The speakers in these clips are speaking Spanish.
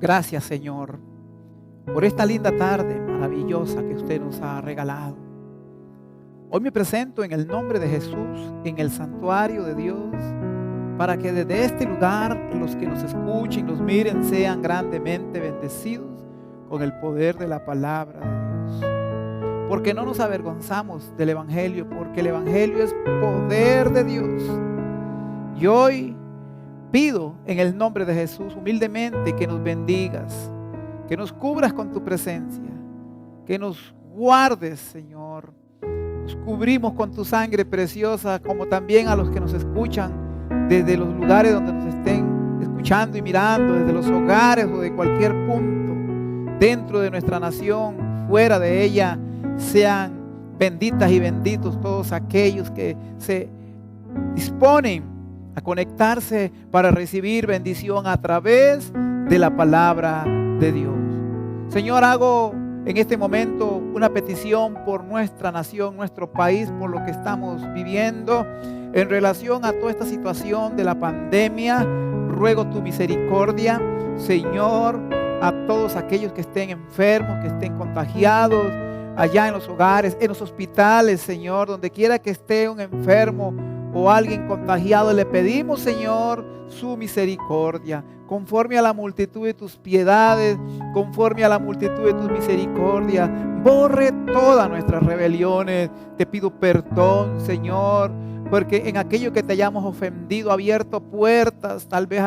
Gracias, Señor, por esta linda tarde maravillosa que usted nos ha regalado. Hoy me presento en el nombre de Jesús, en el santuario de Dios, para que desde este lugar los que nos escuchen, nos miren, sean grandemente bendecidos con el poder de la palabra de Dios. Porque no nos avergonzamos del Evangelio, porque el Evangelio es poder de Dios. Y hoy pido en el nombre de Jesús humildemente que nos bendigas, que nos cubras con tu presencia, que nos guardes, Señor. Nos cubrimos con tu sangre preciosa, como también a los que nos escuchan desde los lugares donde nos estén escuchando y mirando, desde los hogares o de cualquier punto dentro de nuestra nación, fuera de ella. Sean benditas y benditos todos aquellos que se disponen a conectarse para recibir bendición a través de la palabra de Dios. Señor, hago en este momento una petición por nuestra nación, nuestro país, por lo que estamos viviendo en relación a toda esta situación de la pandemia. Ruego tu misericordia, Señor, a todos aquellos que estén enfermos, que estén contagiados, allá en los hogares, en los hospitales, Señor, donde quiera que esté un enfermo o alguien contagiado, le pedimos, Señor, su misericordia, conforme a la multitud de tus piedades, conforme a la multitud de tus misericordias. Borre todas nuestras rebeliones. Te pido perdón, Señor, porque en aquello que te hayamos ofendido, abierto puertas, tal vez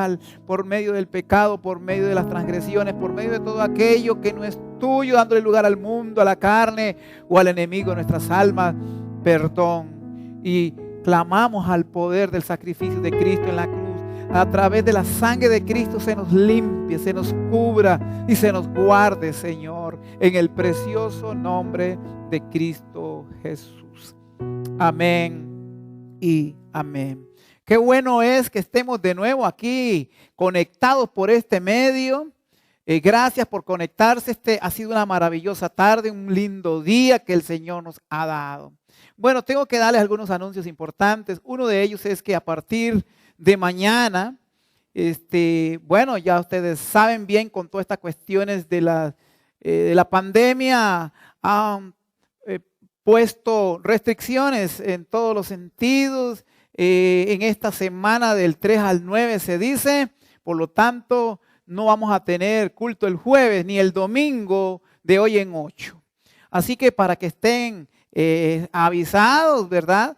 por medio del pecado, por medio de las transgresiones, por medio de todo aquello que no es tuyo, dándole lugar al mundo, a la carne o al enemigo de nuestras almas. Perdón. Y clamamos al poder del sacrificio de Cristo en la cruz. A través de la sangre de Cristo se nos limpie, se nos cubra y se nos guarde, Señor, en el precioso nombre de Cristo Jesús. Amén y amén. Qué bueno es que estemos de nuevo aquí conectados por este medio. Gracias por conectarse. Ha sido una maravillosa tarde, un lindo día que el Señor nos ha dado. Bueno, tengo que darles algunos anuncios importantes. Uno de ellos es que a partir de mañana, bueno, ya ustedes saben bien, con todas estas cuestiones de la pandemia, han puesto restricciones en todos los sentidos. En esta semana del 3 al 9 se dice, por lo tanto, no vamos a tener culto el jueves ni el domingo de hoy en 8. Así que para que estén avisados, ¿verdad?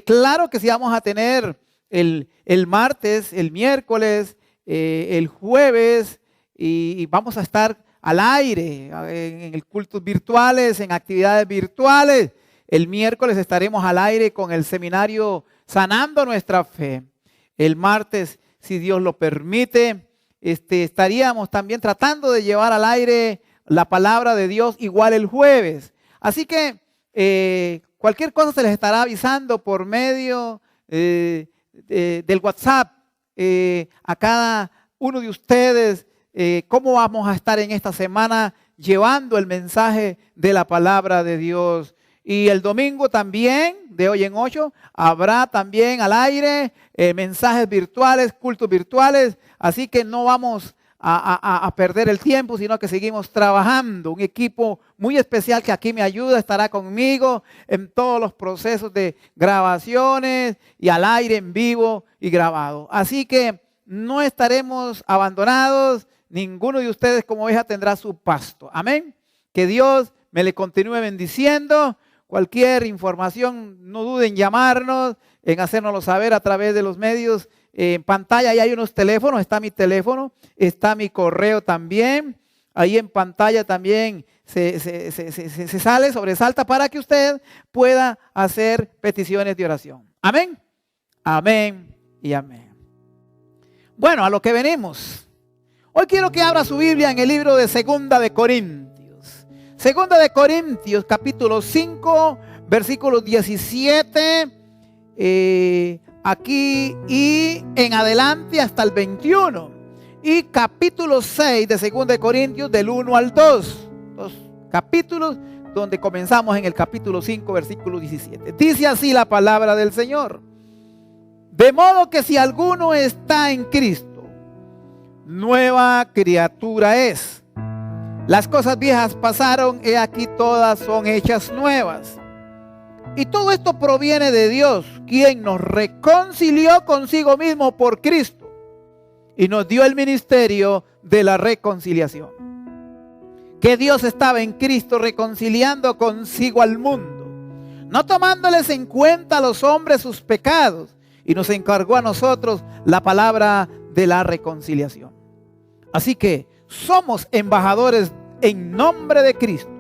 Claro que sí vamos a tener el martes, el miércoles, el jueves, y vamos a estar al aire en el cultos virtuales, en actividades virtuales. El miércoles estaremos al aire con el seminario Sanando Nuestra Fe. El martes, si Dios lo permite, estaríamos también tratando de llevar al aire la palabra de Dios igual el jueves. Así que cualquier cosa se les estará avisando por medio del WhatsApp a cada uno de ustedes cómo vamos a estar en esta semana llevando el mensaje de la palabra de Dios. Y el domingo también, de hoy en 8, habrá también al aire mensajes virtuales, cultos virtuales. Así que no vamos a perder el tiempo, sino que seguimos trabajando. Un equipo muy especial que aquí me ayuda, estará conmigo en todos los procesos de grabaciones y al aire en vivo y grabado. Así que no estaremos abandonados. Ninguno de ustedes como oveja tendrá su pasto. Amén. Que Dios me le continúe bendiciendo. Cualquier información, no duden en llamarnos, en hacérnoslo saber a través de los medios. En pantalla ya hay unos teléfonos, está mi teléfono, está mi correo también. Ahí en pantalla también se sobresalta para que usted pueda hacer peticiones de oración. Amén, amén y amén. Bueno, a lo que venimos. Hoy quiero que abra su Biblia en el libro de Segunda de Corintios. Segunda de Corintios, capítulo 5, versículos 17, aquí y en adelante hasta el 21. Y capítulo 6 de Segunda de Corintios, del 1 al 2. Dos capítulos donde comenzamos en el capítulo 5, versículo 17. Dice así la palabra del Señor. De modo que si alguno está en Cristo, nueva criatura es. Las cosas viejas pasaron, he aquí todas son hechas nuevas. Y todo esto proviene de Dios, quien nos reconcilió consigo mismo por Cristo y nos dio el ministerio de la reconciliación. Que Dios estaba en Cristo reconciliando consigo al mundo, no tomándoles en cuenta a los hombres sus pecados, y nos encargó a nosotros la palabra de la reconciliación. Así que somos embajadores en nombre de Cristo,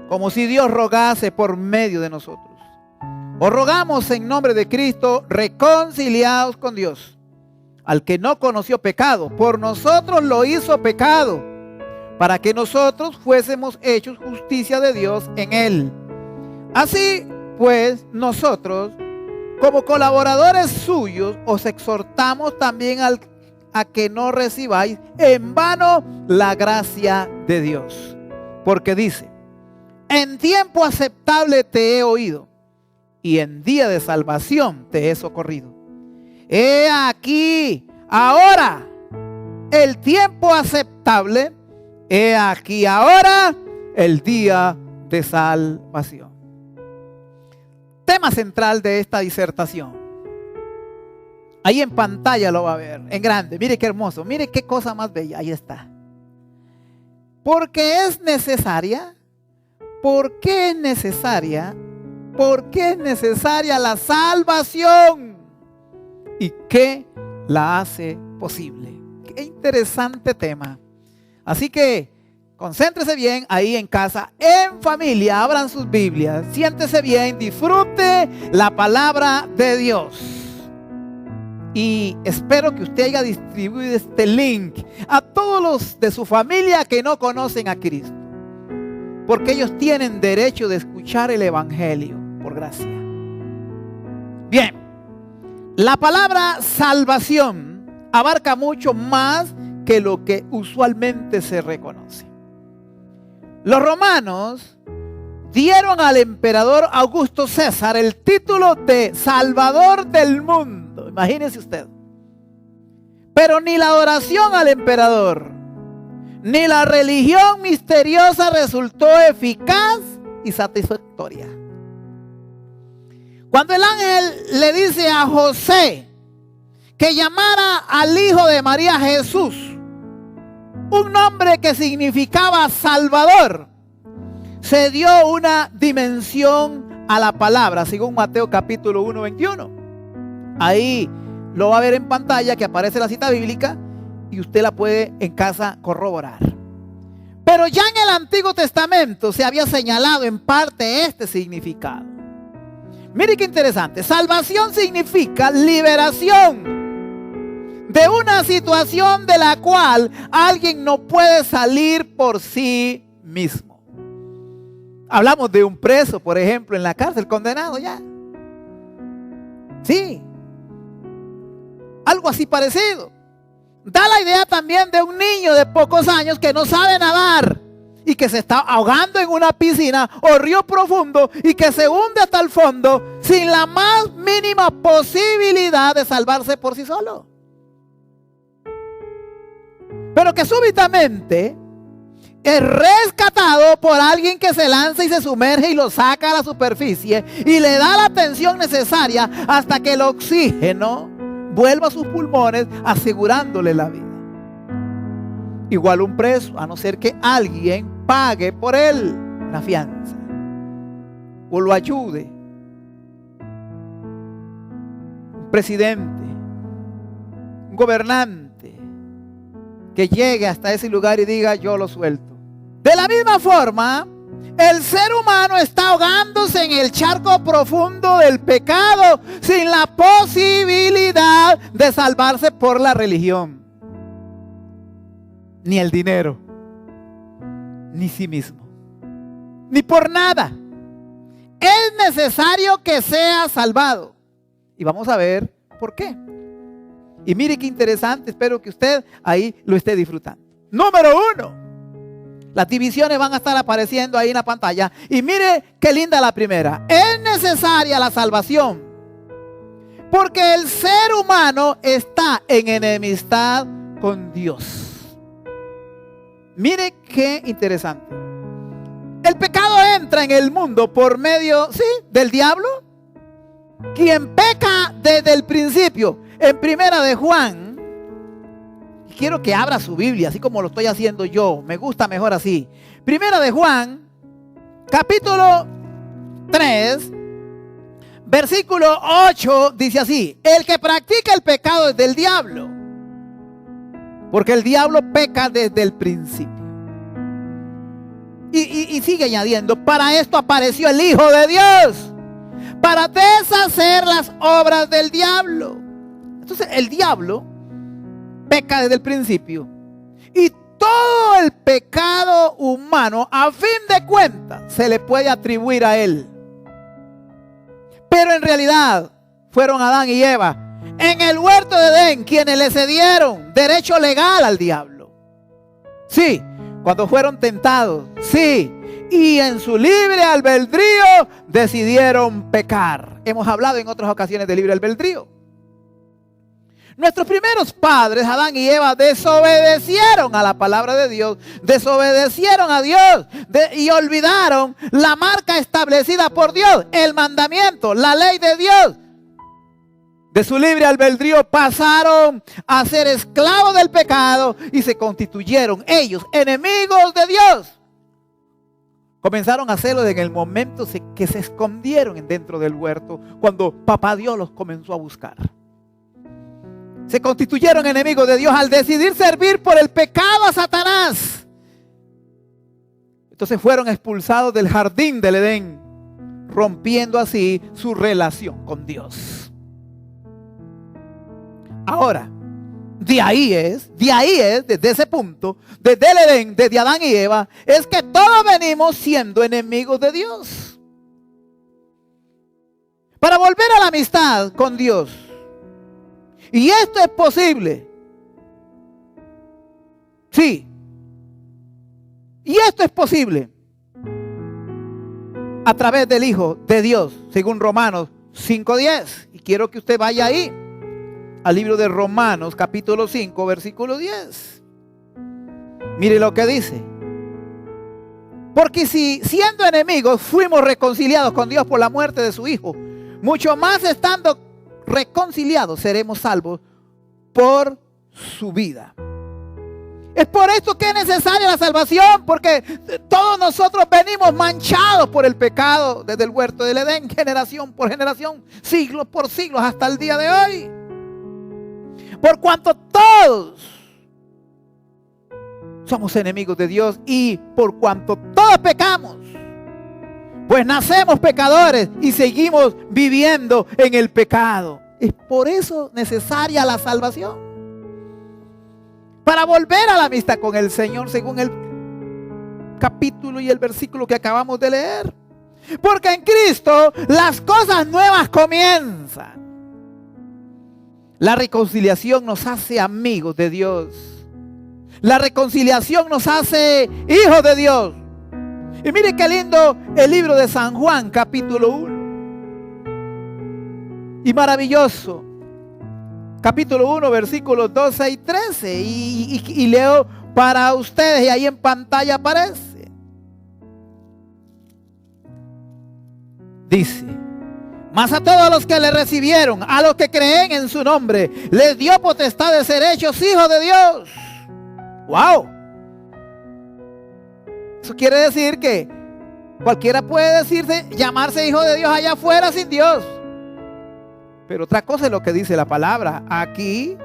como si Dios rogase por medio de nosotros. Os rogamos en nombre de Cristo, reconciliados con Dios. Al que no conoció pecado, por nosotros lo hizo pecado, para que nosotros fuésemos hechos justicia de Dios en él. Así pues, nosotros, como colaboradores suyos, os exhortamos también a que no recibáis en vano la gracia de Dios. Porque dice, en tiempo aceptable te he oído, y en día de salvación te he socorrido. He aquí, ahora, el tiempo aceptable, he aquí ahora, el día de salvación. Tema central de esta disertación. Ahí en pantalla lo va a ver, en grande. Mire qué hermoso, mire qué cosa más bella, ahí está. Porque es necesaria. ¿Por qué es necesaria? ¿Por qué es necesaria la salvación? ¿Y qué la hace posible? Qué interesante tema. Así que concéntrese bien ahí en casa, en familia, abran sus Biblias, siéntese bien, disfrute la palabra de Dios. Y espero que usted haya distribuido este link a todos los de su familia que no conocen a Cristo, porque ellos tienen derecho de escuchar el Evangelio por gracia. Bien, la palabra salvación abarca mucho más que lo que usualmente se reconoce. Los romanos dieron al emperador Augusto César el título de Salvador del mundo. Imagínese usted. Pero ni la adoración al emperador, ni la religión misteriosa resultó eficaz y satisfactoria. Cuando el ángel le dice a José que llamara al hijo de María Jesús, un nombre que significaba Salvador, se dio una dimensión a la palabra, según Mateo capítulo 1, 21. Ahí lo va a ver en pantalla, que aparece la cita bíblica, y usted la puede en casa corroborar. Pero ya en el Antiguo Testamento se había señalado en parte este significado. Mire qué interesante. Salvación significa liberación de una situación de la cual alguien no puede salir por sí mismo. Hablamos de un preso, por ejemplo, en la cárcel, condenado ya. Sí. Algo así parecido. Da la idea también de un niño de pocos años que no sabe nadar y que se está ahogando en una piscina o río profundo y que se hunde hasta el fondo sin la más mínima posibilidad de salvarse por sí solo. Pero que súbitamente es rescatado por alguien que se lanza y se sumerge y lo saca a la superficie y le da la atención necesaria hasta que el oxígeno vuelva a sus pulmones, asegurándole la vida. Igual un preso, a no ser que alguien pague por él la fianza o lo ayude. Un presidente, un gobernante que llegue hasta ese lugar y diga: yo lo suelto. De la misma forma, el ser humano está ahogándose en el charco profundo del pecado sin la posibilidad de salvarse por la religión, ni el dinero, ni sí mismo, ni por nada. Es necesario que sea salvado. Y vamos a ver por qué. Y mire qué interesante, espero que usted ahí lo esté disfrutando. Número 1. Las divisiones van a estar apareciendo ahí en la pantalla. Y mire qué linda la primera. Es necesaria la salvación porque el ser humano está en enemistad con Dios. Mire qué interesante. El pecado entra en el mundo por medio, sí, del diablo, quien peca desde el principio. En Primera de Juan, quiero que abra su Biblia, así como lo estoy haciendo yo. Me gusta mejor así. Primera de Juan, capítulo 3, versículo 8, dice así: el que practica el pecado es del diablo, porque el diablo peca desde el principio. Y sigue añadiendo: para esto apareció el Hijo de Dios, para deshacer las obras del diablo. Entonces el diablo peca desde el principio, y todo el pecado humano, a fin de cuentas, se le puede atribuir a él. Pero en realidad fueron Adán y Eva en el huerto de Edén quienes le cedieron derecho legal al diablo. Sí, cuando fueron tentados, sí, y en su libre albedrío decidieron pecar. Hemos hablado en otras ocasiones de libre albedrío. Nuestros primeros padres, Adán y Eva, desobedecieron a la palabra de Dios, desobedecieron a Dios y olvidaron la marca establecida por Dios, el mandamiento, la ley de Dios. De su libre albedrío pasaron a ser esclavos del pecado y se constituyeron ellos enemigos de Dios. Comenzaron a hacerlo en el momento que se escondieron dentro del huerto, cuando papá Dios los comenzó a buscar. Se constituyeron enemigos de Dios al decidir servir por el pecado a Satanás. Entonces fueron expulsados del jardín del Edén, rompiendo así su relación con Dios. Ahora, de ahí es, desde ese punto, desde el Edén, desde Adán y Eva, es que todos venimos siendo enemigos de Dios. Para volver a la amistad con Dios, y esto es posible. Sí. Y esto es posible a través del Hijo de Dios, según Romanos 5:10. Y quiero que usted vaya ahí, al libro de Romanos, capítulo 5, versículo 10. Mire lo que dice. Porque si siendo enemigos fuimos reconciliados con Dios por la muerte de su Hijo, mucho más estando reconciliados seremos salvos por su vida. Es por esto que es necesaria la salvación, porque todos nosotros venimos manchados por el pecado desde el huerto del Edén, generación por generación, siglos por siglos, hasta el día de hoy. Por cuanto todos somos enemigos de Dios y por cuanto todos pecamos, pues nacemos pecadores y seguimos viviendo en el pecado. Es por eso necesaria la salvación, para volver a la amistad con el Señor, según el capítulo y el versículo que acabamos de leer. Porque en Cristo las cosas nuevas comienzan. La reconciliación nos hace amigos de Dios. La reconciliación nos hace hijos de Dios. Y mire qué lindo el libro de San Juan, capítulo 1. Y maravilloso. Capítulo 1, versículos 12 y 13. Y leo para ustedes, y ahí en pantalla aparece. Dice: mas a todos los que le recibieron, a los que creen en su nombre, les dio potestad de ser hechos hijos de Dios. ¡Wow! Eso quiere decir que cualquiera puede llamarse hijo de Dios allá afuera sin Dios. Pero otra cosa es lo que dice la palabra. Aquí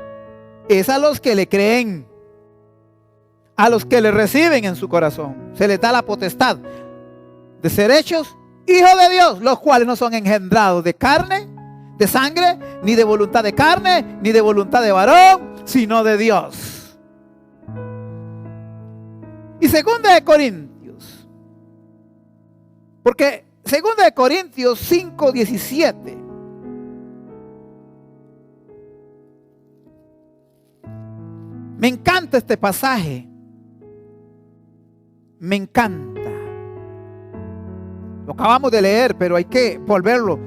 es a los que le creen, a los que le reciben en su corazón. Se les da la potestad de ser hechos hijos de Dios, los cuales no son engendrados de carne, de sangre, ni de voluntad de carne, ni de voluntad de varón, sino de Dios. Y segunda de Corintios, porque segunda de Corintios 5:17, me encanta este pasaje, me encanta. Lo acabamos de leer, pero hay que volverlo.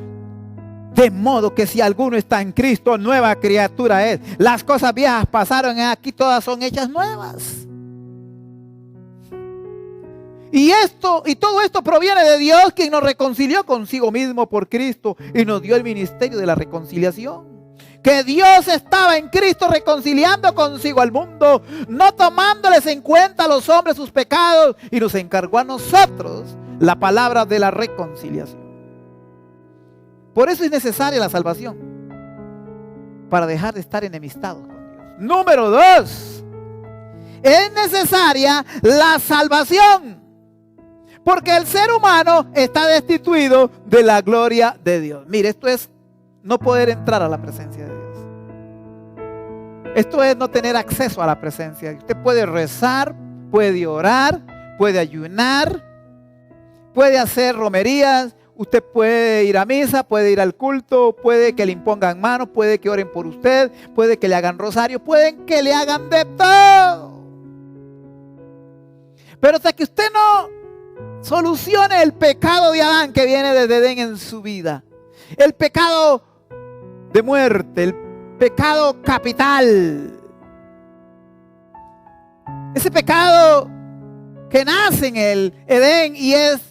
De modo que si alguno está en Cristo, nueva criatura es. Las cosas viejas pasaron, aquí todas son hechas nuevas. Y todo esto proviene de Dios, quien nos reconcilió consigo mismo por Cristo y nos dio el ministerio de la reconciliación. Que Dios estaba en Cristo reconciliando consigo al mundo, no tomándoles en cuenta a los hombres sus pecados, y nos encargó a nosotros la palabra de la reconciliación. Por eso es necesaria la salvación, para dejar de estar enemistados con Dios. Número 2, es necesaria la salvación, porque el ser humano está destituido de la gloria de Dios. Mire, esto es no poder entrar a la presencia de Dios. Esto es no tener acceso a la presencia de Dios. Usted puede rezar, puede orar, puede ayunar, puede hacer romerías, usted puede ir a misa, puede ir al culto, puede que le impongan manos, puede que oren por usted, puede que le hagan rosario, pueden que le hagan de todo. Pero hasta que usted no solucione el pecado de Adán que viene desde Edén en su vida, el pecado de muerte, el pecado capital, ese pecado que nace en el Edén y es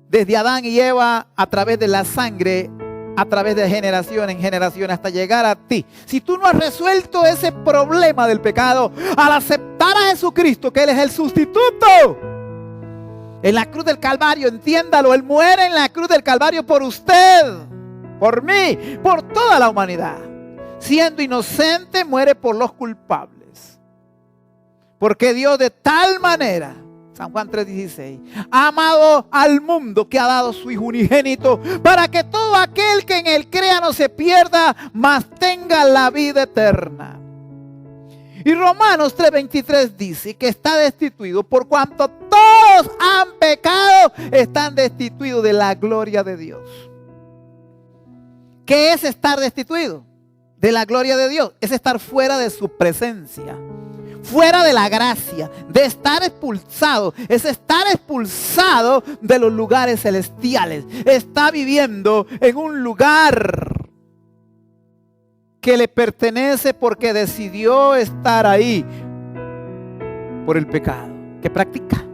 desde Adán y Eva a través de la sangre, a través de generación en generación hasta llegar a ti. Si tú no has resuelto ese problema del pecado al aceptar a Jesucristo, que Él es el sustituto en la cruz del Calvario, entiéndalo, Él muere en la cruz del Calvario por usted, por mí, por toda la humanidad. Siendo inocente, muere por los culpables. Porque Dios de tal manera, San Juan 3:16, ha amado al mundo que ha dado su Hijo unigénito, para que todo aquel que en Él crea no se pierda, mas tenga la vida eterna. Y Romanos 3:23 dice que está destituido por cuanto todos han pecado, están destituidos de la gloria de Dios. ¿Qué es estar destituido de la gloria de Dios? Es estar fuera de su presencia, fuera de la gracia, de estar expulsado. Es estar expulsado de los lugares celestiales. Está viviendo en un lugar que le pertenece porque decidió estar ahí por el pecado que practica.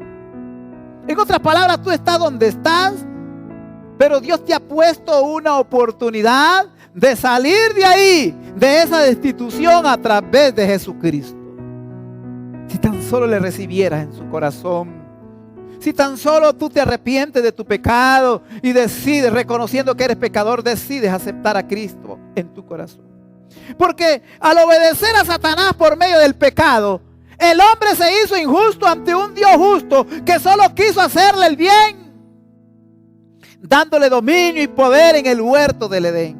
En otras palabras, tú estás donde estás, pero Dios te ha puesto una oportunidad de salir de ahí, de esa destitución, a través de Jesucristo. Si tan solo le recibieras en su corazón, si tan solo tú te arrepientes de tu pecado y decides, reconociendo que eres pecador, decides aceptar a Cristo en tu corazón. Porque al obedecer a Satanás por medio del pecado, el hombre se hizo injusto ante un Dios justo que solo quiso hacerle el bien, dándole dominio y poder en el huerto del Edén.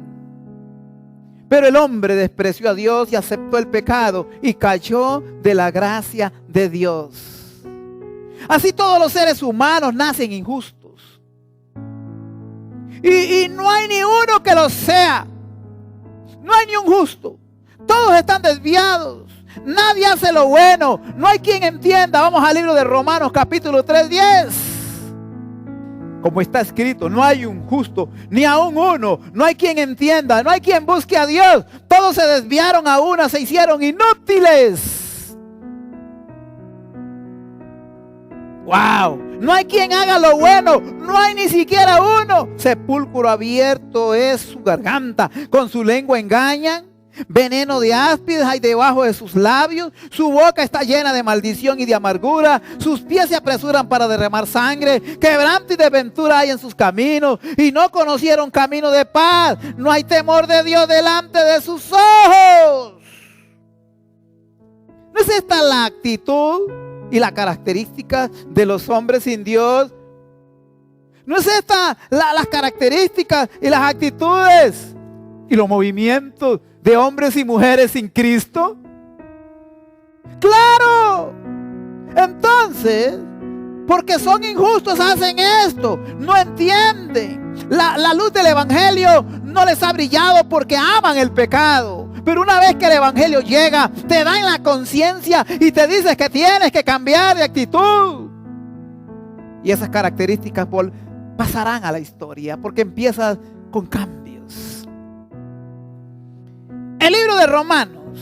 Pero el hombre despreció a Dios y aceptó el pecado y cayó de la gracia de Dios. Así todos los seres humanos nacen injustos. Y no hay ni uno que lo sea. No hay ni un justo. Todos están desviados. Nadie hace lo bueno. No hay quien entienda. Vamos al libro de Romanos capítulo 3:10. Como está escrito, no hay un justo, ni aún uno. No hay quien entienda, no hay quien busque a Dios. Todos se desviaron a una, se hicieron inútiles. Wow, no hay quien haga lo bueno, no hay ni siquiera uno. Sepulcro abierto es su garganta, con su lengua engañan. Veneno de áspides hay debajo de sus labios. Su boca está llena de maldición y de amargura. Sus pies se apresuran para derramar sangre. Quebranto y desventura hay en sus caminos, y no conocieron camino de paz. No hay temor de Dios delante de sus ojos. ¿No es esta la actitud y la característica de los hombres sin Dios? ¿No es esta las características y las actitudes y los movimientos de hombres y mujeres sin Cristo? ¡Claro! Entonces, porque son injustos hacen esto. No entienden. La luz del evangelio no les ha brillado porque aman el pecado. Pero una vez que el evangelio llega, te da en la conciencia y te dices que tienes que cambiar de actitud. Y esas características pasarán a la historia, porque empiezas con cambios. El libro de Romanos,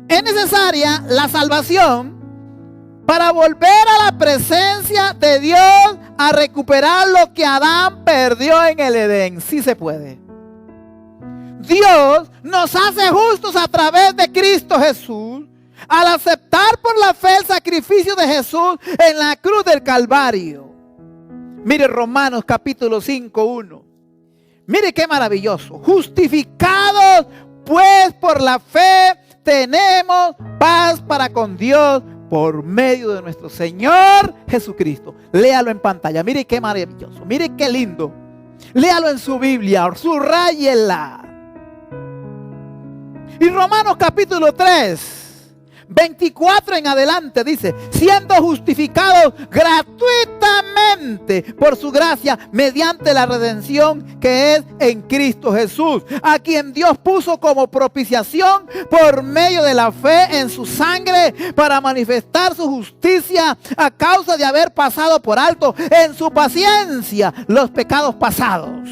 es necesaria la salvación para volver a la presencia de Dios, a recuperar lo que Adán perdió en el Edén. Sí se puede. Dios nos hace justos a través de Cristo Jesús al aceptar por la fe el sacrificio de Jesús en la cruz del Calvario. Mire Romanos capítulo 5:1. Mire qué maravilloso. Justificados pues por la fe tenemos paz para con Dios por medio de nuestro Señor Jesucristo. Léalo en pantalla. Mire qué maravilloso. Mire qué lindo. Léalo en su Biblia. Subrayela. Y Romanos capítulo 3, 24 en adelante dice: siendo justificados gratuitamente por su gracia mediante la redención que es en Cristo Jesús, a quien Dios puso como propiciación por medio de la fe en su sangre para manifestar su justicia a causa de haber pasado por alto en su paciencia los pecados pasados.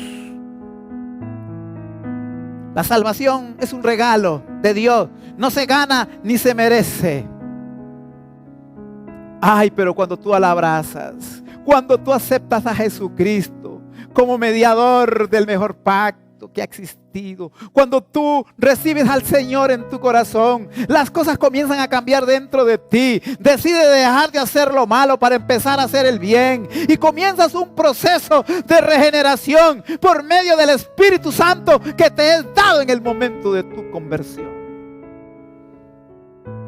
La salvación es un regalo de Dios. No se gana ni se merece. Ay, pero cuando tú la abrazas, cuando tú aceptas a Jesucristo como mediador del mejor pacto que ha existido, cuando tú recibes al Señor en tu corazón, las cosas comienzan a cambiar dentro de ti. Decides dejar de hacer lo malo para empezar a hacer el bien y comienzas un proceso de regeneración por medio del Espíritu Santo que te es dado en el momento de tu conversión.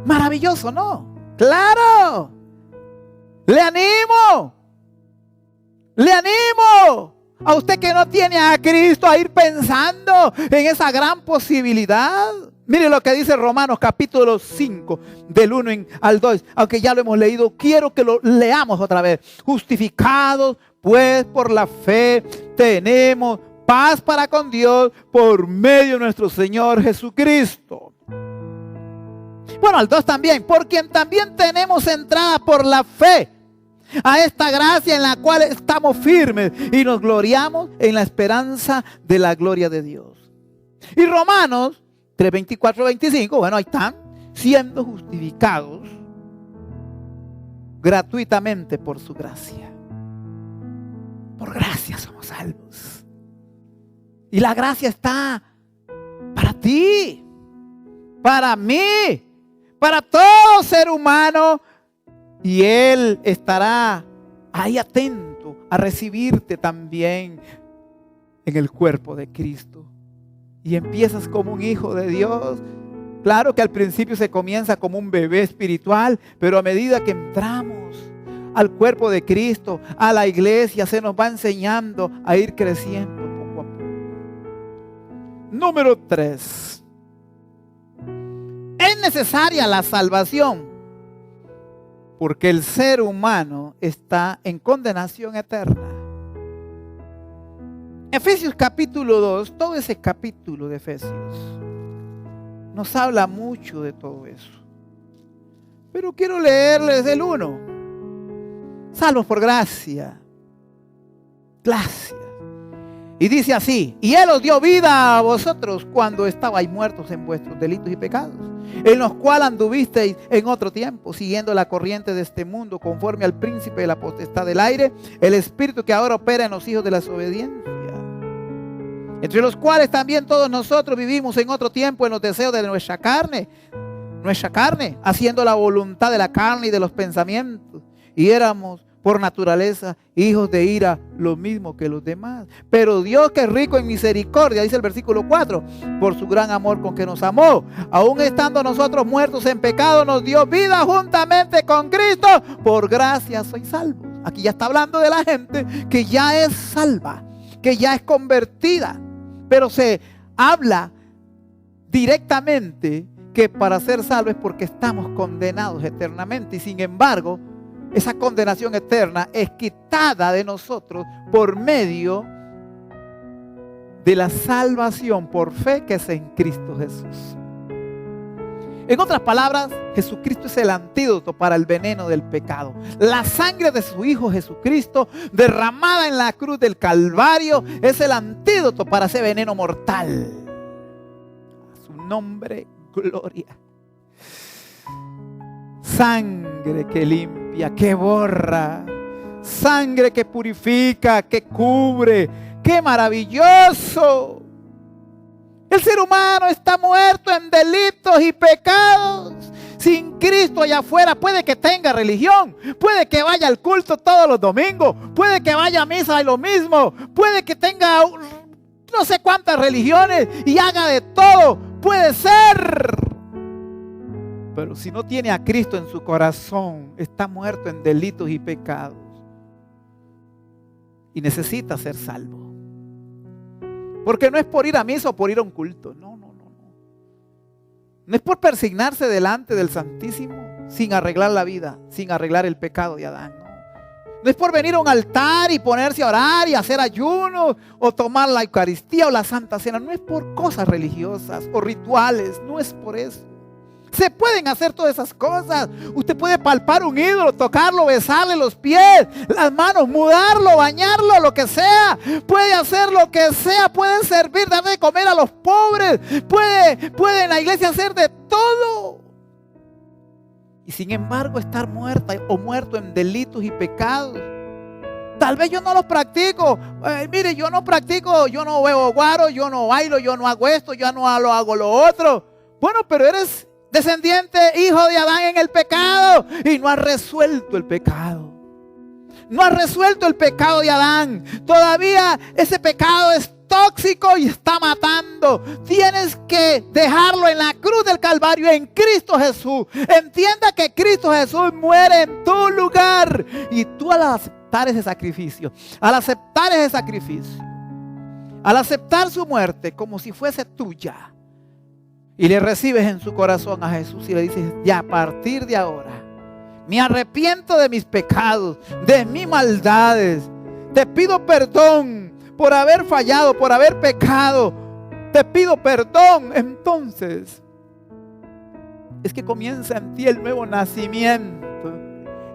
Maravilloso, ¿no? ¡Claro! ¡Le animo! ¡Le animo! A usted que no tiene a Cristo a ir pensando en esa gran posibilidad. Mire lo que dice Romanos capítulo 5 del 1 al 2. Aunque ya lo hemos leído, quiero que lo leamos otra vez. Justificados pues por la fe tenemos paz para con Dios por medio de nuestro Señor Jesucristo. Bueno, al 2 también. Por quien también tenemos entrada por la fe a esta gracia en la cual estamos firmes y nos gloriamos en la esperanza de la gloria de Dios. Y Romanos 3, 24, 25, bueno, ahí están, siendo justificados gratuitamente por su gracia. Por gracia somos salvos. Y la gracia está para ti, para mí, para todo ser humano. Y Él estará ahí atento a recibirte también en el cuerpo de Cristo. Y empiezas como un hijo de Dios. Claro que al principio se comienza como un bebé espiritual, pero a medida que entramos al cuerpo de Cristo, a la iglesia, se nos va enseñando a ir creciendo poco a poco. Número 3. Es necesaria la salvación porque el ser humano está en condenación eterna. Efesios capítulo 2, todo ese capítulo de Efesios nos habla mucho de todo eso. Pero quiero leerles el 1. Salvos por gracia. Gracias. Y dice así: y Él os dio vida a vosotros cuando estabais muertos en vuestros delitos y pecados, en los cuales anduvisteis en otro tiempo, siguiendo la corriente de este mundo, conforme al príncipe de la potestad del aire, el espíritu que ahora opera en los hijos de la desobediencia, entre los cuales también todos nosotros vivimos en otro tiempo en los deseos de nuestra carne, haciendo la voluntad de la carne y de los pensamientos, y éramos por naturaleza hijos de ira, lo mismo que los demás. Pero Dios, que es rico en misericordia, dice el versículo 4, por su gran amor con que nos amó, aun estando nosotros muertos en pecado, nos dio vida juntamente con Cristo. Por gracia sois salvos. Aquí ya está hablando de la gente que ya es salva, que ya es convertida. Pero se habla directamente que para ser salvos es porque estamos condenados eternamente. Y sin embargo, esa condenación eterna es quitada de nosotros por medio de la salvación por fe que es en Cristo Jesús. En otras palabras, Jesucristo es el antídoto para el veneno del pecado. La sangre de su Hijo Jesucristo derramada en la cruz del Calvario es el antídoto para ese veneno mortal. nombre, gloria. Sangre que limpia, que borra. Sangre que purifica, que cubre. ¡Qué maravilloso! El ser humano está muerto en delitos y pecados. Sin Cristo allá afuera, puede que tenga religión, puede que vaya al culto todos los domingos, puede que vaya a misa y lo mismo, puede que tenga no sé cuántas religiones y haga de todo, puede ser. Pero si no tiene a Cristo en su corazón, está muerto en delitos y pecados y necesita ser salvo. Porque no es por ir a misa o por ir a un culto, no. No es por persignarse delante del Santísimo sin arreglar la vida, sin arreglar el pecado de Adán. No es por venir a un altar y ponerse a orar y hacer ayuno o tomar la Eucaristía o la Santa Cena. No es por cosas religiosas o rituales, no es por eso. Se pueden hacer todas esas cosas. Usted puede palpar un ídolo, tocarlo, besarle los pies, las manos, mudarlo, bañarlo, lo que sea. Puede hacer lo que sea, puede servir, darle de comer a los pobres. Puede en la iglesia hacer de todo. Y sin embargo estar muerta o muerto en delitos y pecados. Tal vez yo no los practico. Mire, yo no practico, yo no bebo guaro, yo no bailo, yo no hago esto, yo no hago lo otro. Bueno, pero eres descendiente, hijo de Adán en el pecado y no has resuelto el pecado. No has resuelto el pecado de Adán. Todavía ese pecado es tóxico y está matando. Tienes que dejarlo en la cruz del Calvario, en Cristo Jesús. Entienda que Cristo Jesús muere en tu lugar. Y tú al aceptar ese sacrificio, al aceptar su muerte como si fuese tuya, y le recibes en su corazón a Jesús y le dices: ya a partir de ahora me arrepiento de mis pecados, de mis maldades, te pido perdón por haber fallado, por haber pecado, te pido perdón. Entonces es que comienza en ti el nuevo nacimiento,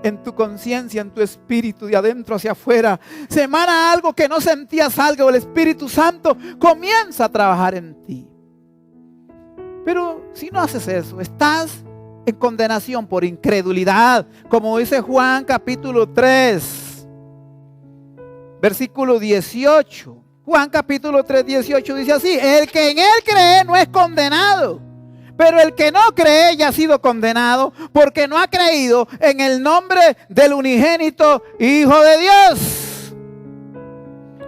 en tu conciencia, en tu espíritu, de adentro hacia afuera. Se emana algo que no sentías, algo. El Espíritu Santo comienza a trabajar en ti. Pero si no haces eso, estás en condenación por incredulidad, como dice Juan capítulo 3, versículo 18. Juan capítulo 3, 18 dice así: el que en él cree no es condenado, pero el que no cree ya ha sido condenado, porque no ha creído en el nombre del unigénito Hijo de Dios.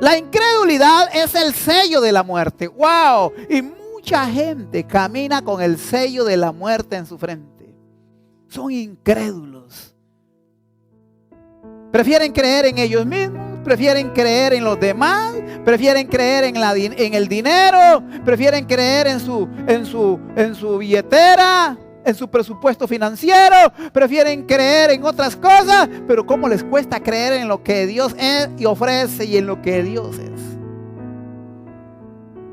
La incredulidad es el sello de la muerte. ¡Wow! Y mucha gente camina con el sello de la muerte en su frente. Son incrédulos. Prefieren creer en ellos mismos, prefieren creer en los demás, prefieren creer en el dinero, prefieren creer en su billetera, en su presupuesto financiero, prefieren creer en otras cosas, pero ¿cómo les cuesta creer en lo que Dios es y ofrece y en lo que Dios es?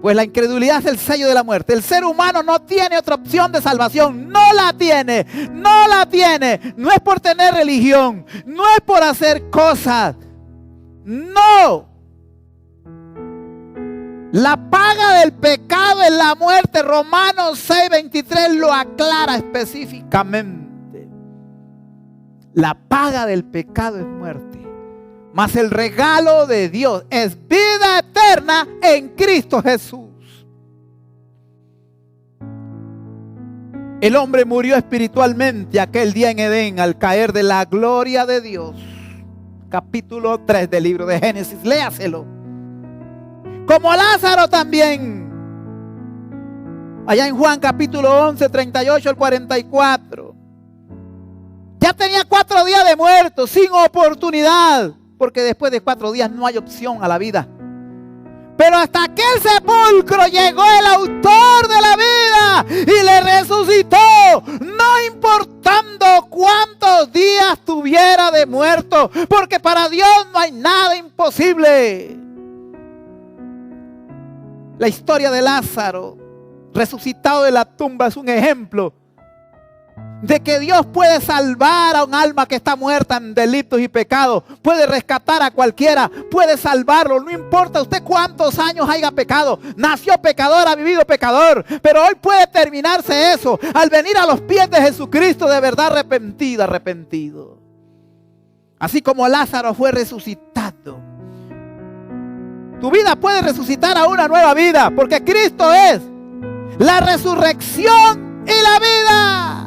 Pues la incredulidad es el sello de la muerte. El ser humano no tiene otra opción de salvación. No la tiene. No es por tener religión. No es por hacer cosas. No. La paga del pecado es la muerte. Romanos 6:23 lo aclara específicamente. La paga del pecado es muerte. Mas el regalo de Dios es vida eterna en Cristo Jesús. El hombre murió espiritualmente aquel día en Edén al caer de la gloria de Dios. Capítulo 3 del libro de Génesis, léaselo. Como Lázaro también. Allá en Juan capítulo 11, 38 al 44. Ya tenía 4 días de muerto, sin oportunidad. Porque después de 4 días no hay opción a la vida. Pero hasta aquel sepulcro llegó el autor de la vida y le resucitó, no importando cuántos días tuviera de muerto, porque para Dios no hay nada imposible. La historia de Lázaro, resucitado de la tumba, es un ejemplo de que Dios puede salvar a un alma que está muerta en delitos y pecados, puede rescatar a cualquiera, puede salvarlo, no importa usted cuántos años haya pecado, nació pecador, ha vivido pecador, pero hoy puede terminarse eso al venir a los pies de Jesucristo de verdad arrepentido. Así como Lázaro fue resucitado, tu vida puede resucitar a una nueva vida, porque Cristo es la resurrección y la vida.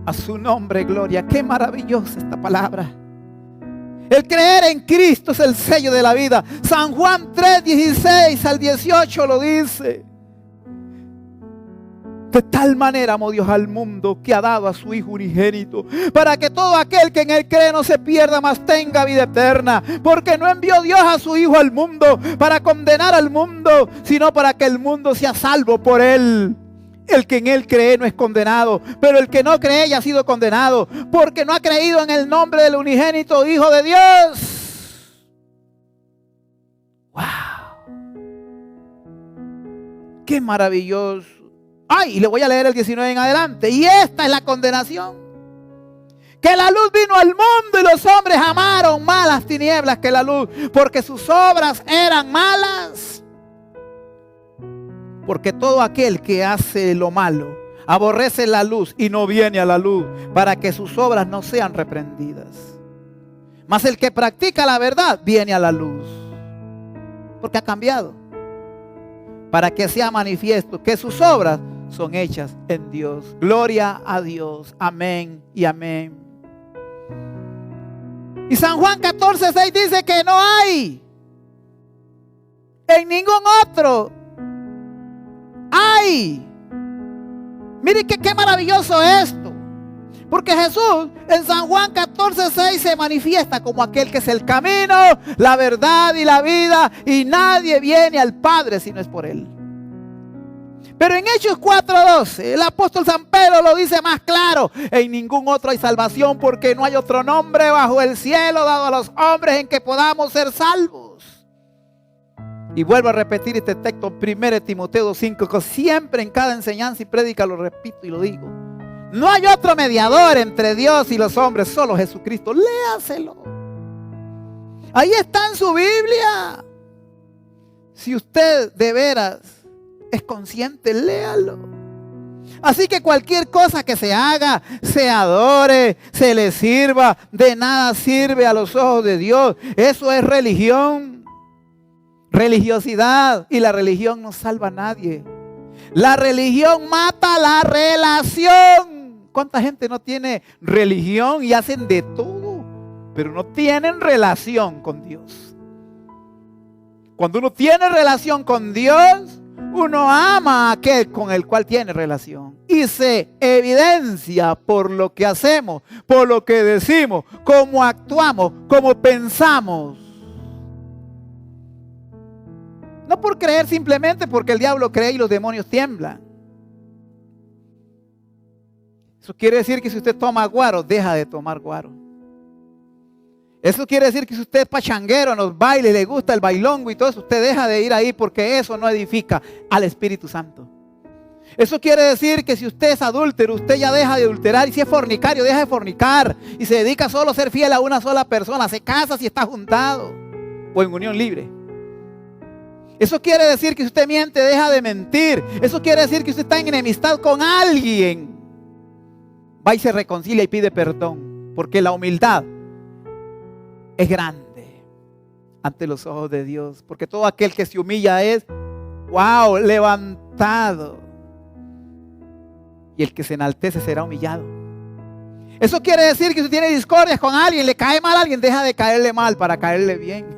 A su nombre, gloria. Qué maravillosa esta palabra. El creer en Cristo es el sello de la vida. San Juan 3:16 al 18 lo dice. De tal manera amó Dios al mundo que ha dado a su Hijo unigénito, para que todo aquel que en él cree no se pierda, mas tenga vida eterna. Porque no envió Dios a su Hijo al mundo para condenar al mundo, sino para que el mundo sea salvo por él. El que en él cree no es condenado, pero el que no cree ya ha sido condenado, porque no ha creído en el nombre del unigénito Hijo de Dios. ¡Wow! ¡Qué maravilloso! Ay, y le voy a leer el 19 en adelante. Y esta es la condenación: que la luz vino al mundo y los hombres amaron más las tinieblas que la luz, porque sus obras eran malas. Porque todo aquel que hace lo malo aborrece la luz y no viene a la luz, para que sus obras no sean reprendidas. Mas el que practica la verdad viene a la luz, porque ha cambiado, para que sea manifiesto que sus obras son hechas en Dios. Gloria a Dios. Amén y amén. Y San Juan 14:6 dice que no hay en ningún otro. Mire qué maravilloso esto. Porque Jesús en San Juan 14:6 se manifiesta como aquel que es el camino, la verdad y la vida, y nadie viene al Padre si no es por él. Pero en Hechos 4:12 el apóstol San Pedro lo dice más claro: en ningún otro hay salvación, porque no hay otro nombre bajo el cielo dado a los hombres en que podamos ser salvos. Y vuelvo a repetir este texto, 1 Timoteo 2:5, que siempre en cada enseñanza y prédica lo repito y lo digo. No hay otro mediador entre Dios y los hombres, solo Jesucristo. Léaselo. Ahí está en su Biblia. Si usted de veras es consciente, léalo. Así que cualquier cosa que se haga, se adore, se le sirva, de nada sirve a los ojos de Dios. Eso es religión. Religiosidad, y la religión no salva a nadie. La religión mata la relación. ¿Cuánta gente no tiene religión y hacen de todo, pero no tienen relación con Dios? Cuando uno tiene relación con Dios, uno ama a aquel con el cual tiene relación, y se evidencia por lo que hacemos, por lo que decimos, cómo actuamos, cómo pensamos. No por creer simplemente porque el diablo cree y los demonios tiemblan. Eso quiere decir que si usted toma guaro, deja de tomar guaro. Eso quiere decir que si usted es pachanguero en los bailes, le gusta el bailongo y todo eso, usted deja de ir ahí, porque eso no edifica al Espíritu Santo. Eso quiere decir que si usted es adúltero, usted ya deja de adulterar, y si es fornicario, deja de fornicar y se dedica solo a ser fiel a una sola persona. Se casa si está juntado o en unión libre. Eso quiere decir que si usted miente, deja de mentir. Eso quiere decir que usted está en enemistad con alguien, va y se reconcilia y pide perdón, porque la humildad es grande ante los ojos de Dios. Porque todo aquel que se humilla es, wow, levantado, y el que se enaltece será humillado. Eso quiere decir que si tiene discordias con alguien, le cae mal a alguien, deja de caerle mal para caerle bien.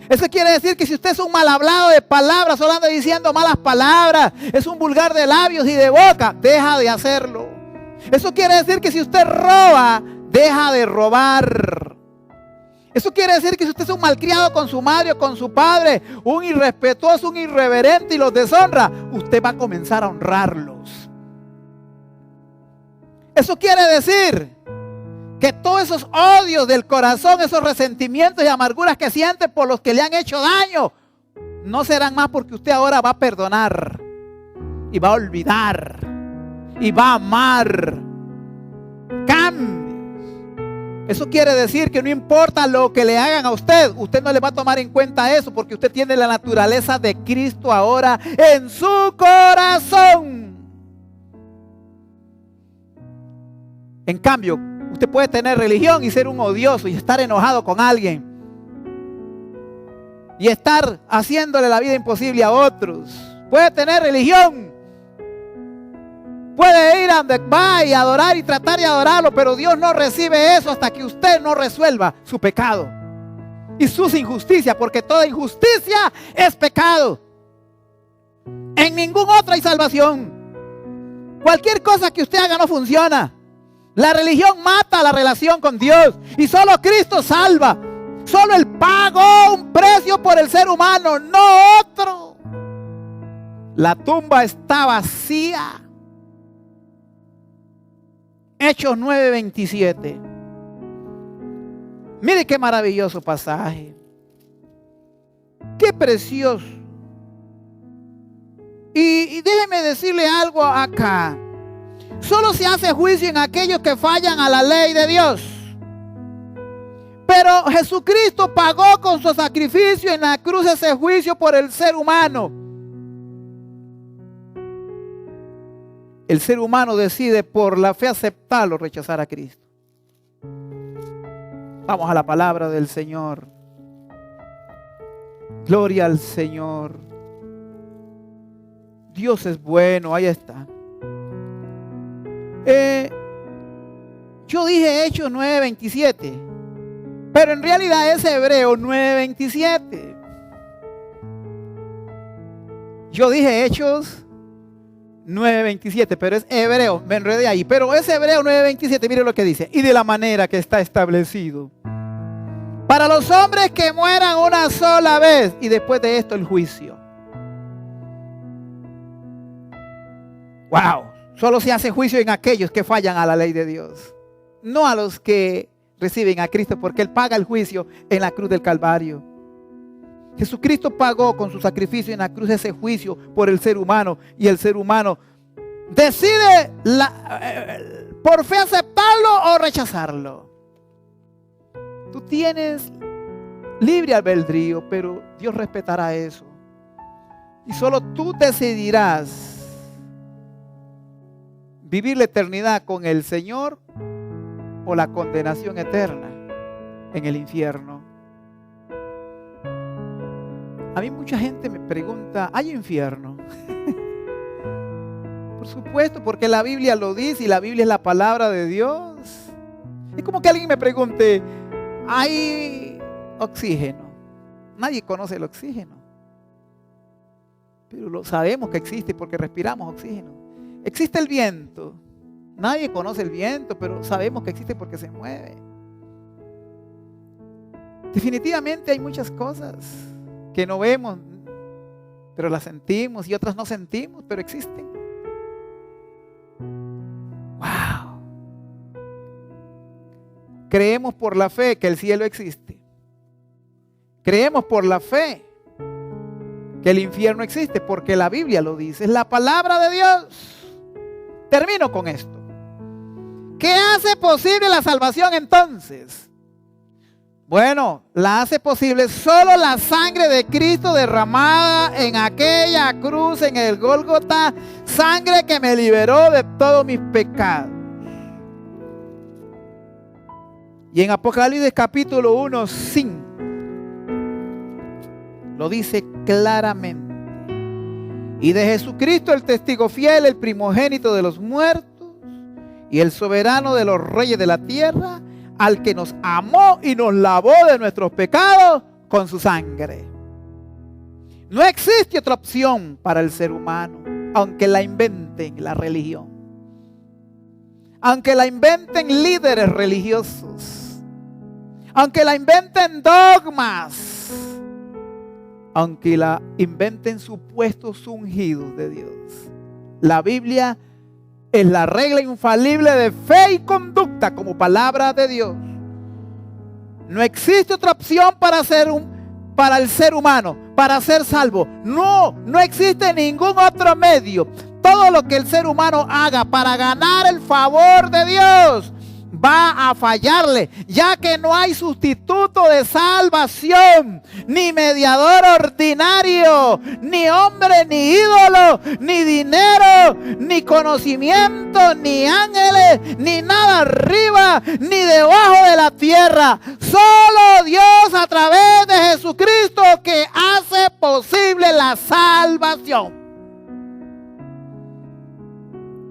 Eso quiere decir que si usted es un mal hablado de palabras, solo anda diciendo malas palabras, es un vulgar de labios y de boca, deja de hacerlo. Eso quiere decir que si usted roba, deja de robar. Eso quiere decir que si usted es un malcriado con su madre o con su padre, un irrespetuoso, un irreverente y los deshonra, usted va a comenzar a honrarlos. Eso quiere decir que todos esos odios del corazón, esos resentimientos y amarguras que siente por los que le han hecho daño, no serán más porque usted ahora va a perdonar. y va a olvidar y va a amar cambios. Eso quiere decir que no importa lo que le hagan a usted, usted no le va a tomar en cuenta eso, porque usted tiene la naturaleza de Cristo ahora en su corazón. En cambio, usted puede tener religión y ser un odioso y estar enojado con alguien y estar haciéndole la vida imposible a otros. Puede tener religión, puede ir a donde va y adorar y tratar de adorarlo, pero Dios no recibe eso hasta que usted no resuelva su pecado y sus injusticias, porque toda injusticia es pecado. En ningún otro hay salvación. Cualquier cosa que usted haga no funciona. La religión mata la relación con Dios y solo Cristo salva. Solo Él pagó un precio por el ser humano, no otro. La tumba está vacía. Hechos 9:27. Mire qué maravilloso pasaje. Qué precioso. Y déjeme decirle algo acá. Solo se hace juicio en aquellos que fallan a la ley de Dios. Pero Jesucristo pagó con su sacrificio en la cruz ese juicio por el ser humano. El ser humano decide por la fe aceptarlo o rechazar a Cristo. Vamos a la palabra del Señor. Gloria al Señor. Dios es bueno, ahí está. Yo dije Hechos 9:27, pero en realidad es Hebreo 9:27. Yo dije Hechos 9:27, pero es Hebreo, me enredé ahí, pero es Hebreo 9:27, mire lo que dice: y de la manera que está establecido para los hombres que mueran una sola vez, y después de esto el juicio. Wow, solo se hace juicio en aquellos que fallan a la ley de Dios, no a los que reciben a Cristo, porque Él paga el juicio en la cruz del Calvario. Jesucristo pagó con su sacrificio en la cruz ese juicio por el ser humano, y el ser humano decide por fe aceptarlo o rechazarlo. Tú tienes libre albedrío, pero Dios respetará eso. Y solo tú decidirás vivir la eternidad con el Señor o la condenación eterna en el infierno. A mí mucha gente me pregunta, ¿hay infierno? Por supuesto, porque la Biblia lo dice y la Biblia es la palabra de Dios. Es como que alguien me pregunte, ¿hay oxígeno? Nadie conoce el oxígeno, pero lo sabemos que existe porque respiramos oxígeno. Existe el viento. Nadie conoce el viento, pero sabemos que existe porque se mueve. Definitivamente hay muchas cosas que no vemos, pero las sentimos, y otras no sentimos, pero existen. Wow. Creemos por la fe que el cielo existe. Creemos por la fe que el infierno existe, porque la Biblia lo dice, es la palabra de Dios. Termino con esto. ¿Qué hace posible la salvación entonces? Bueno, la hace posible solo la sangre de Cristo derramada en aquella cruz en el Gólgota, sangre que me liberó de todos mis pecados. Y en Apocalipsis capítulo 1:5 lo dice claramente: y de Jesucristo el testigo fiel, el primogénito de los muertos y el soberano de los reyes de la tierra, al que nos amó y nos lavó de nuestros pecados con su sangre. No existe otra opción para el ser humano, aunque la inventen la religión, aunque la inventen líderes religiosos, aunque la inventen dogmas, aunque la inventen supuestos ungidos de Dios. La Biblia es la regla infalible de fe y conducta como palabra de Dios. No existe otra opción para el ser humano, para ser salvo. No existe ningún otro medio. todo lo que el ser humano haga para ganar el favor de Dios va a fallarle, ya que no hay sustituto de salvación, ni mediador ordinario, ni hombre, ni ídolo, ni dinero, ni conocimiento, ni ángeles, ni nada arriba, ni debajo de la tierra. Solo Dios a través de Jesucristo que hace posible la salvación.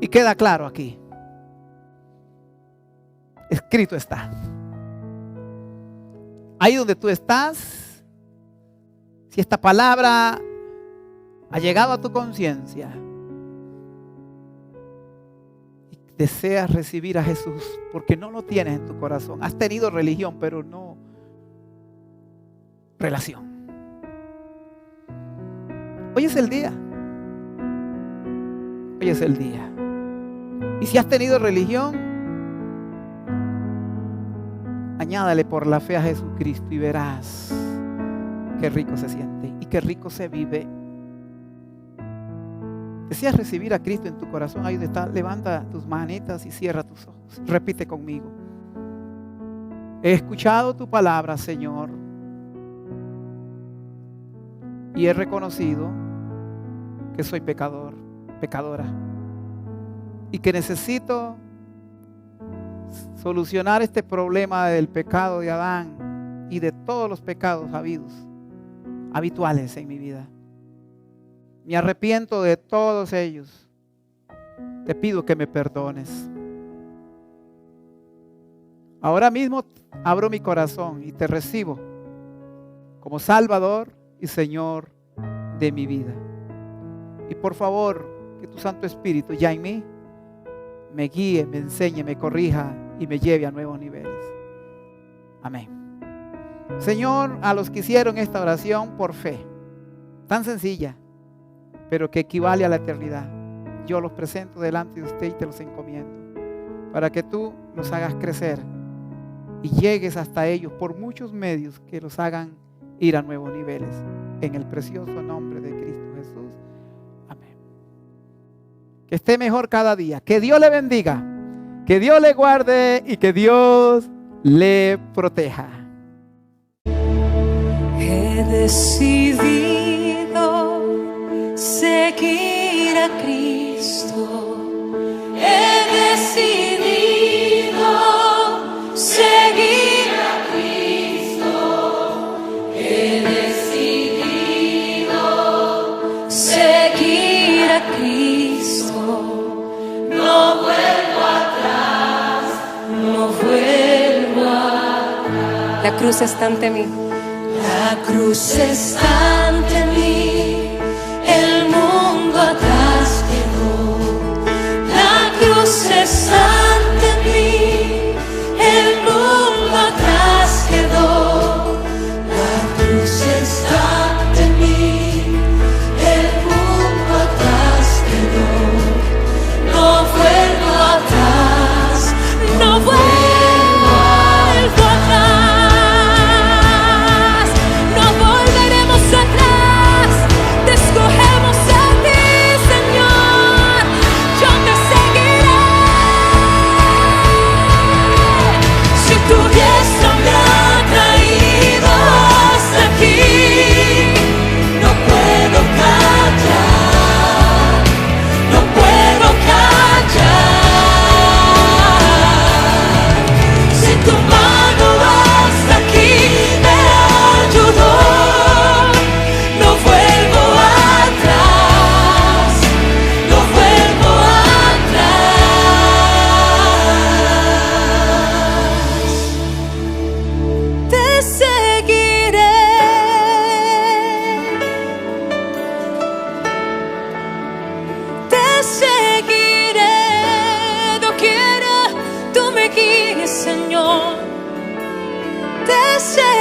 Y queda claro aquí. Escrito está. Ahí donde tú estás, si esta palabra ha llegado a tu conciencia y deseas recibir a Jesús porque no lo tienes en tu corazón, has tenido religión pero no relación. Hoy es el día. Hoy es el día. Y si has tenido religión, añádale por la fe a Jesucristo y verás qué rico se siente y qué rico se vive. ¿Deseas recibir a Cristo en tu corazón? Ahí donde está, levanta tus manitas y cierra tus ojos. Repite conmigo. He escuchado tu palabra, Señor, y he reconocido que soy pecador, pecadora, y que necesito solucionar este problema del pecado de Adán y de todos los pecados habituales en mi vida. Me arrepiento de todos ellos. Te pido que me perdones. Ahora mismo abro mi corazón y te recibo como Salvador y Señor de mi vida. Y por favor, que tu Santo Espíritu ya en mí me guíe, me enseñe, me corrija y me lleve a nuevos niveles. Amén. Señor, a los que hicieron esta oración por fe, tan sencilla, pero que equivale a la eternidad, yo los presento delante de usted y te los encomiendo, para que tú los hagas crecer y llegues hasta ellos por muchos medios que los hagan ir a nuevos niveles. En el precioso nombre de Cristo Jesús. Amén. Que esté mejor cada día. Que Dios le bendiga. Que Dios le guarde y que Dios le proteja. He decidido seguir a Cristo. He decidido seguir a Cristo. He decidido seguir a Cristo. No vuelvo atrás, no vuelvo atrás. La cruz está ante mí. La cruz está ante mí, el mundo atrás quedó. La cruz está ante mí, el mundo atrás quedó. La cruz está ante mí, el mundo atrás quedó. No vuelvo atrás, no vuelvo atrás. No volveremos atrás, te escogemos a ti, Señor. Yo te seguiré. Si tu diestra me ha traído hasta aquí, no puedo callar, no puedo callar. Si tu mano hasta aquí me ayudó, no vuelvo atrás, no vuelvo atrás. Te seguiré. Te seguiré. Doquiera tú me guíes, Señor. Te seguiré.